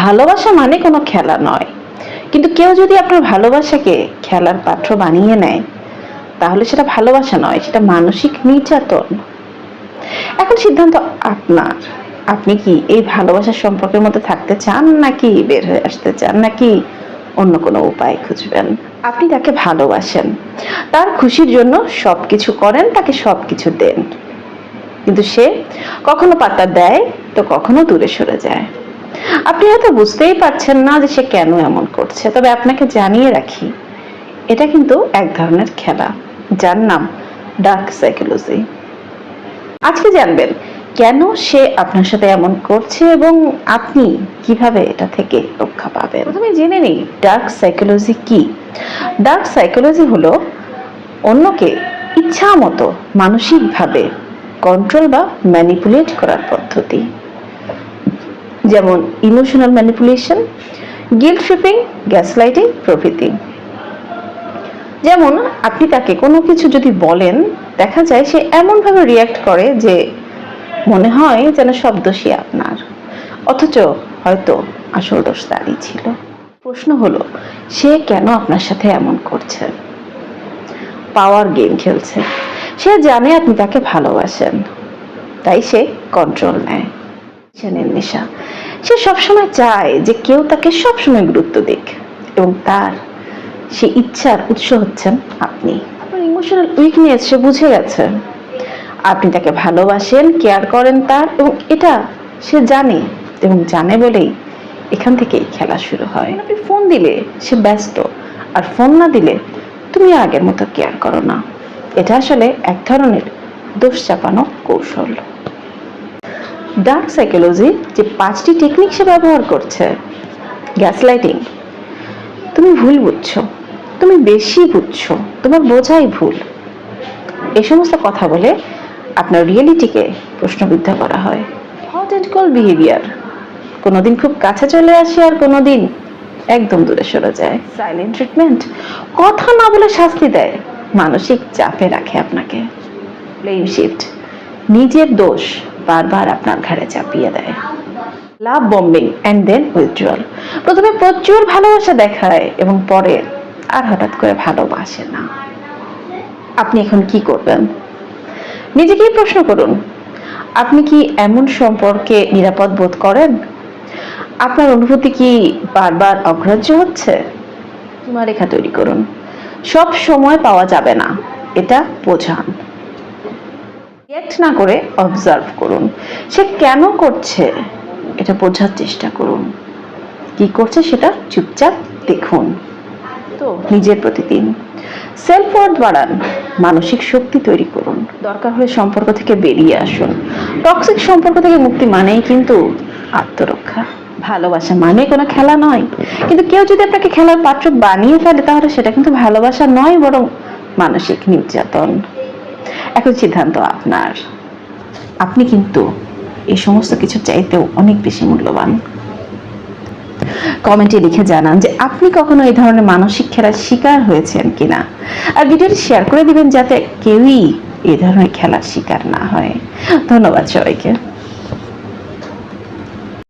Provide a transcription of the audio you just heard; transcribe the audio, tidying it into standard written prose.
ভালোবাসা মানে কোনো খেলা নয়, কিন্তু কেউ যদি আপনার ভালোবাসাকে খেলার পাত্র বানিয়ে নেয় তাহলে সেটা ভালোবাসা নয়, সেটা মানসিক নির্যাতন। এখন সিদ্ধান্ত আপনার। আপনি কি এই ভালোবাসার সম্পর্কের মধ্যে থাকতে চান, নাকি বের হয়ে আসতে চান, নাকি অন্য কোনো উপায় খুঁজবেন? আপনি তাকে ভালোবাসেন, তার খুশির জন্য সবকিছু করেন, তাকে সবকিছু দেন, কিন্তু সে কখনো পাত্তা দেয় তো কখনো দূরে সরে যায়। আপনি হয়তো বুঝতেই পারছেন না যে সে কেন এমন করছে, তবে আপনাকে জানিয়ে রাখি, এটা কিন্তু এক ধরনের খেলা, যার নাম ডার্ক সাইকোলজি। আজকে জানবেন কেন সে আপনার সাথে এমন করছে এবং আপনি কিভাবে এটা থেকে রক্ষা পাবেন। প্রথমে জেনে নিই ডার্ক সাইকোলজি কি। ডার্ক সাইকোলজি হলো অন্যকে ইচ্ছা মতো মানসিকভাবে কন্ট্রোল বা ম্যানিপুলেট করার পদ্ধতি, যেমন emotional manipulation, guilt tripping, gaslighting প্রভৃতি। যেমন আপনি তাকে কোনো কিছু যদি বলেন, দেখা যায় সে এমনভাবে রিয়্যাক্ট করে যে মনে হয় যেন সব দোষী আপনার, অথচ হয়তো আসল দোষ তারই ছিল। প্রশ্ন হলো, সে কেন আপনার সাথে এমন করছে? পাওয়ার গেম খেলছে। সে জানে আপনি তাকে ভালোবাসেন, তাই সে কন্ট্রোল নেয়। নেশা। সে সবসময় চায় যে কেউ তাকে সবসময় গুরুত্ব দিক, এবং তার সে ইচ্ছার উৎস হচ্ছেন আপনি। আপনার ইমোশনাল উইকনেস সে বুঝে গেছে। আপনি তাকে ভালোবাসেন, কেয়ার করেন তার, এবং এটা সে জানে, এবং জানে বলেই এখান থেকেই খেলা শুরু হয়। আপনি ফোন দিলে সে ব্যস্ত, আর ফোন না দিলে তুমি আগের মতো কেয়ার করো না। এটা আসলে এক ধরনের দোষ চাপানো কৌশল। ডার্ক সাইকোলজি যে 5টি টেকনিক সে ব্যবহার করছে। গ্যাসলাইটিং, তুমি ভুল বুঝছো, তুমি বেশি বুঝছো, তোমার বোঝাই ভুল, এই সমস্ত কথা বলে আপনার রিয়েলিটিকে প্রশ্নবিদ্ধ করা হয়। হট অ্যান্ড কোল্ড বিহেভিয়ার, কোনোদিন খুব কাছে চলে আসে আর কোনোদিন একদম দূরে সরে যায়। সাইলেন্ট ট্রিটমেন্ট, কথা না বলে শাস্তি দেয়, মানসিক চাপে রাখে আপনাকে। ব্লেম শিফট, নিজের দোষ বারবার আপনার ঘাড়ে চাপিয়ে দেয়। লাভ বম্বিং অ্যান্ড দেন উইথড্রল, প্রথমে প্রচুর ভালোবাসা দেখায় এবং পরে আর হঠাৎ করে ভালোবাসে না। আপনি এখন কি করবেন? নিজেকেই প্রশ্ন করুন, আপনি কি এমন সম্পর্কে নিরাপদ বোধ করেন? আপনার অনুভূতি কি বারবার অগ্রাহ্য হচ্ছে? সীমারেখা তৈরি করুন। সব সময় পাওয়া যাবে না, এটা বোঝান। রিঅ্যাক্ট না করে অবজার্ভ করুন। সে কেন করছে এটা বোঝার চেষ্টা করুন। কি করছে সেটা চুপচাপ দেখুন। তো নিজের প্রতিদিন সেলফ ওয়ার্থ বাড়ান, মানসিক শক্তি তৈরি করুন। দরকার হলে সম্পর্ক থেকে বেরিয়ে আসুন। টক্সিক সম্পর্ক থেকে মুক্তি মানেই কিন্তু আত্মরক্ষা। ভালোবাসা মানে কোনো খেলা নয়, কিন্তু কেউ যদি আপনাকে খেলার পাত্র বানিয়ে ফেলে তাহলে সেটা কিন্তু ভালোবাসা নয়, বরং মানসিক নির্যাতন। এখন সিদ্ধান্ত আপনার। আপনি কিন্তু এই সমস্ত কিছু চাইতেও অনেক বেশি মূল্যবান। কমেন্টে লিখে জানান যে আপনি কখনো এই ধরনের মানসিক খেলার শিকার হয়েছেন কিনা, আর ভিডিওটি শেয়ার করে দিবেন যাতে কেউই এই ধরনের খেলার শিকার না হয়। ধন্যবাদ সবাইকে।